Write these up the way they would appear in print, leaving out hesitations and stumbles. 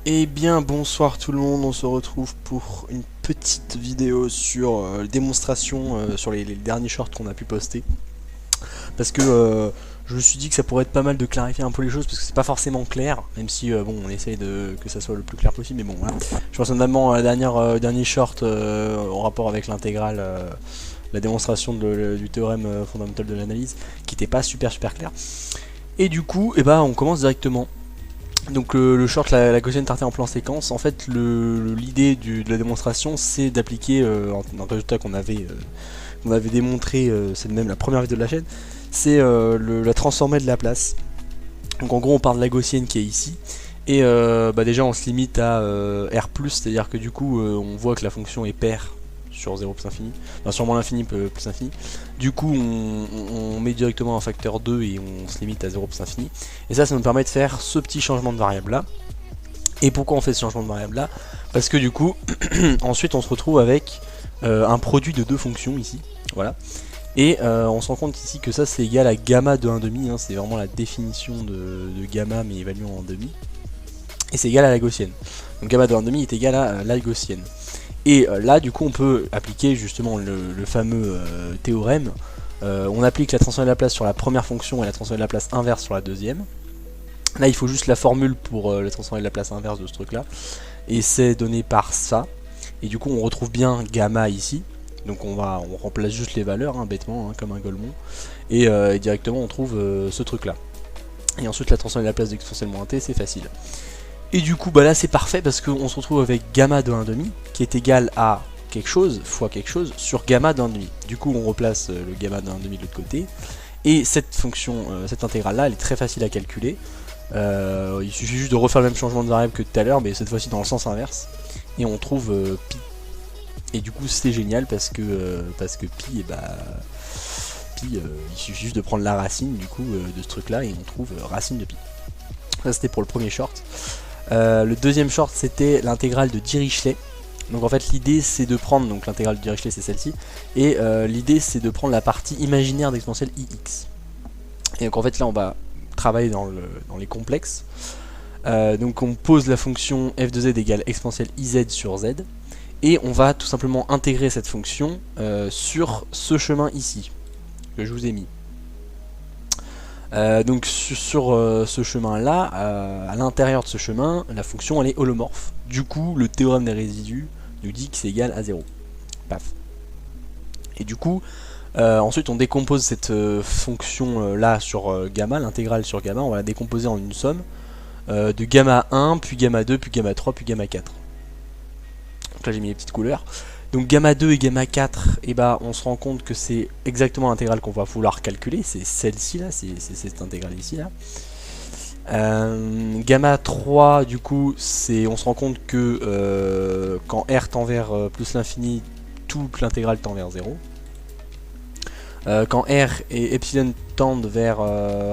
Eh bien bonsoir tout le monde, on se retrouve pour une petite vidéo sur démonstration sur les derniers shorts qu'on a pu poster. Parce que je me suis dit que ça pourrait être pas mal de clarifier un peu les choses parce que c'est pas forcément clair, même si bon on essaye que ça soit le plus clair possible, mais bon voilà. Je pense notamment à la dernier short en rapport avec l'intégrale, la démonstration du théorème fondamental de l'analyse, qui était pas super clair. Et du coup, eh ben, on commence directement. Donc le short, la gaussienne tartée en plan séquence, en fait l'idée de la démonstration c'est d'appliquer un résultat qu'on avait démontré, c'est même la première vidéo de la chaîne, c'est la transformée de Laplace. Donc en gros on part de la gaussienne qui est ici, et déjà on se limite à R+, c'est-à-dire que du coup on voit que la fonction est paire sur 0 plus infini, enfin sur moins l'infini plus infini. Du coup on met directement un facteur 2 et on se limite à 0 plus infini. Et ça nous permet de faire ce petit changement de variable là. Et pourquoi on fait ce changement de variable là? Parce que du coup ensuite on se retrouve avec un produit de deux fonctions ici. Voilà. Et on se rend compte ici que ça c'est égal à gamma de 1,5, hein, c'est vraiment la définition de gamma mais évalué en demi. Et c'est égal à la gaussienne. Donc gamma de 1,5 est égal à la gaussienne. Et là du coup on peut appliquer justement le fameux théorème. On applique la transformée de Laplace sur la première fonction et la transformée de Laplace inverse sur la deuxième. Là il faut juste la formule pour la transformée de Laplace inverse de ce truc là. Et c'est donné par ça. Et du coup on retrouve bien gamma ici. Donc on remplace juste les valeurs hein, bêtement hein, comme un golemon. Et directement on trouve ce truc là. Et ensuite la transformée de Laplace d'exponentielle moins t, c'est facile. Et du coup bah là c'est parfait parce qu'on se retrouve avec gamma de 1,5 qui est égal à quelque chose fois quelque chose sur gamma de 1,5. Du coup on replace le gamma de 1,5 de l'autre côté. Et cette fonction, cette intégrale là, elle est très facile à calculer. Il suffit juste de refaire le même changement de variable que tout à l'heure, mais cette fois-ci dans le sens inverse. Et on trouve pi. Et du coup c'est génial parce que pi, et pi il suffit juste de prendre la racine du coup de ce truc là et on trouve racine de pi. Ça c'était pour le premier short. Le deuxième short c'était l'intégrale de Dirichlet. Donc en fait l'idée c'est de prendre, donc l'intégrale de Dirichlet c'est celle-ci, et l'idée c'est de prendre la partie imaginaire d'exponentielle ix. Et donc en fait là on va travailler dans les complexes. Donc on pose la fonction f de z égale exponentielle iz sur z, et on va tout simplement intégrer cette fonction sur ce chemin ici, que je vous ai mis. Donc sur ce chemin là, à l'intérieur de ce chemin, la fonction elle est holomorphe. Du coup le théorème des résidus nous dit que c'est égal à 0. Paf. Et du coup ensuite on décompose cette fonction là sur gamma, l'intégrale sur gamma, on va la décomposer en une somme de gamma 1, puis gamma 2, puis gamma 3, puis gamma 4. Donc là j'ai mis les petites couleurs. Donc gamma 2 et gamma 4, et bah on se rend compte que c'est exactement l'intégrale qu'on va vouloir calculer, c'est celle-ci là, c'est cette intégrale ici là. Gamma 3 du coup on se rend compte que quand R tend vers plus l'infini, toute l'intégrale tend vers 0. Quand R et epsilon tendent vers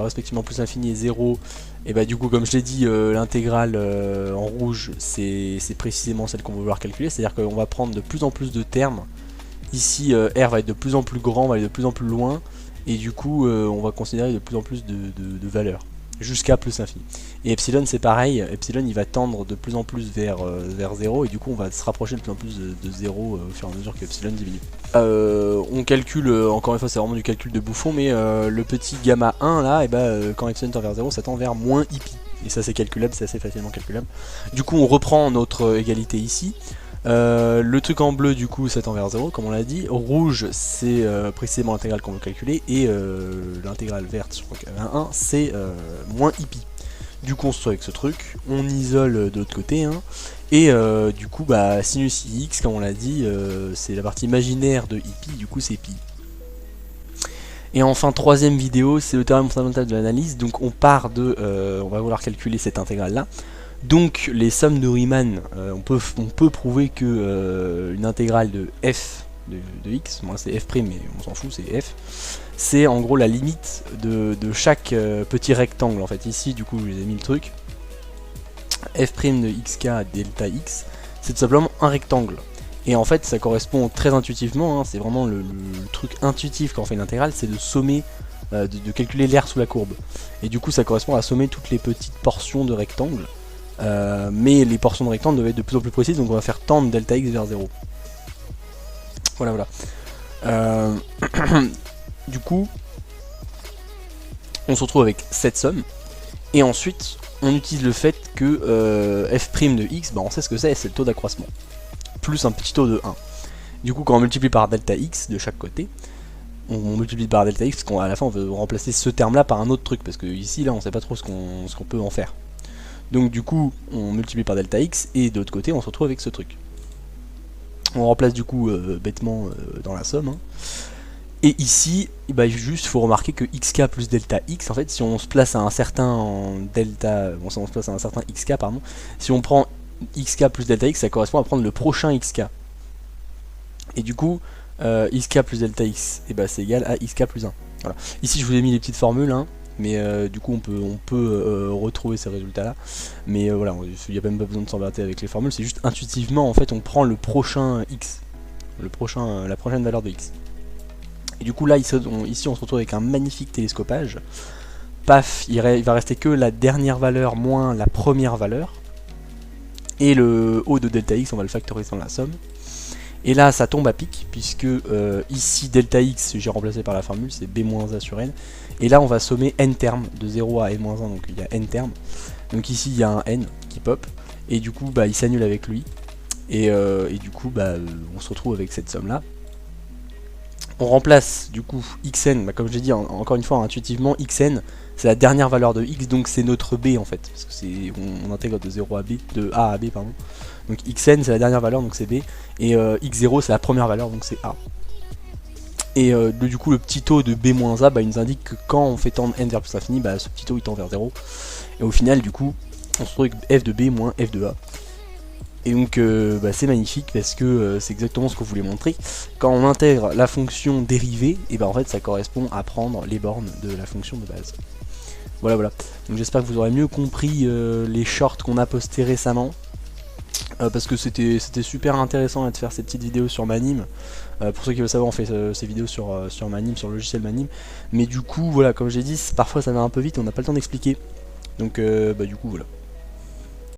respectivement plus l'infini et 0, et bah du coup comme je l'ai dit l'intégrale en rouge c'est précisément celle qu'on va vouloir calculer, c'est à dire qu'on va prendre de plus en plus de termes. Ici R va être de plus en plus grand, va aller de plus en plus loin, et du coup on va considérer de plus en plus de valeurs jusqu'à plus l'infini. Et epsilon c'est pareil, epsilon il va tendre de plus en plus vers 0, et du coup on va se rapprocher de plus en plus de 0 au fur et à mesure que epsilon diminue. On calcule, encore une fois c'est vraiment du calcul de bouffon, mais le petit gamma 1 là, et quand epsilon tend vers 0 ça tend vers moins i pi. Et ça c'est calculable, c'est assez facilement calculable. Du coup on reprend notre égalité ici. Le truc en bleu du coup ça tend vers 0 comme on l'a dit. Rouge c'est précisément l'intégrale qu'on veut calculer, et l'intégrale verte sur gamma 1 c'est moins i pi. Du coup on se retrouve avec ce truc, on isole de l'autre côté hein, et du coup sinus ix comme on l'a dit c'est la partie imaginaire de i pi, du coup c'est pi. Et enfin troisième vidéo c'est le théorème fondamental de l'analyse. Donc on part de, on va vouloir calculer cette intégrale là. Donc les sommes de Riemann, on peut prouver que une intégrale de f de x, moi c'est f', mais on s'en fout, c'est f, c'est en gros la limite de chaque petit rectangle. En fait ici du coup je vous ai mis le truc, f' de xk delta x, c'est tout simplement un rectangle. Et en fait ça correspond très intuitivement, hein, c'est vraiment le truc intuitif quand on fait une intégrale, c'est de sommer, de calculer l'aire sous la courbe. Et du coup ça correspond à sommer toutes les petites portions de rectangle. mais les portions de rectangle doivent être de plus en plus précises, donc on va faire tendre delta x vers 0. Voilà. Du coup, on se retrouve avec cette somme, et ensuite on utilise le fait que f' de x, bah on sait ce que c'est le taux d'accroissement, plus un petit taux de 1. Du coup, quand on multiplie par delta x de chaque côté, on multiplie par delta x, parce qu'à la fin on veut remplacer ce terme là par un autre truc, parce que ici là on sait pas trop ce qu'on peut en faire. Donc du coup on multiplie par delta x, et de l'autre côté on se retrouve avec ce truc. On remplace du coup bêtement dans la somme, hein. Et ici, bah, juste faut remarquer que xk plus delta x, en fait, si on se place à un certain delta, bon, si on se place à un certain xk, pardon, si on prend xk plus delta x, ça correspond à prendre le prochain xk. Et du coup, xk plus delta x, et bah, c'est égal à xk plus 1. Voilà. Ici, je vous ai mis les petites formules, hein, mais du coup, on peut retrouver ces résultats-là. Mais voilà, il n'y a même pas besoin de s'emmerder avec les formules, c'est juste intuitivement, en fait, on prend le prochain x, la prochaine valeur de x. Et du coup là ici on se retrouve avec un magnifique télescopage. Paf, il va rester que la dernière valeur moins la première valeur. Et le haut de delta x, on va le factoriser dans la somme. Et là ça tombe à pic, puisque ici delta x j'ai remplacé par la formule, c'est b-a sur n. Et là on va sommer n termes, de 0 à n-1, donc il y a n termes. Donc ici il y a un n qui pop, et du coup bah, il s'annule avec lui. Et du coup bah, on se retrouve avec cette somme là. On remplace du coup xn, bah comme je l'ai dit encore une fois intuitivement, xn c'est la dernière valeur de x, donc c'est notre b en fait, parce que on intègre de 0 à b, de a à b pardon. Donc xn c'est la dernière valeur, donc c'est b, et x0 c'est la première valeur, donc c'est a. Et du coup le petit taux de b-a, bah, il nous indique que quand on fait tendre n vers plus l'infini, bah, ce petit taux il tend vers 0. Et au final du coup on se retrouve avec f de b moins f de a. Et donc bah, c'est magnifique parce que c'est exactement ce qu'on voulait montrer. Quand on intègre la fonction dérivée, et bah en fait ça correspond à prendre les bornes de la fonction de base. Voilà. Donc j'espère que vous aurez mieux compris les shorts qu'on a postés récemment. Parce que c'était super intéressant de faire ces petites vidéos sur Manim. Pour ceux qui veulent savoir, on fait ces vidéos sur Manim, sur le logiciel Manim. Mais du coup, voilà, comme j'ai dit, parfois ça va un peu vite, on n'a pas le temps d'expliquer. Donc bah du coup voilà.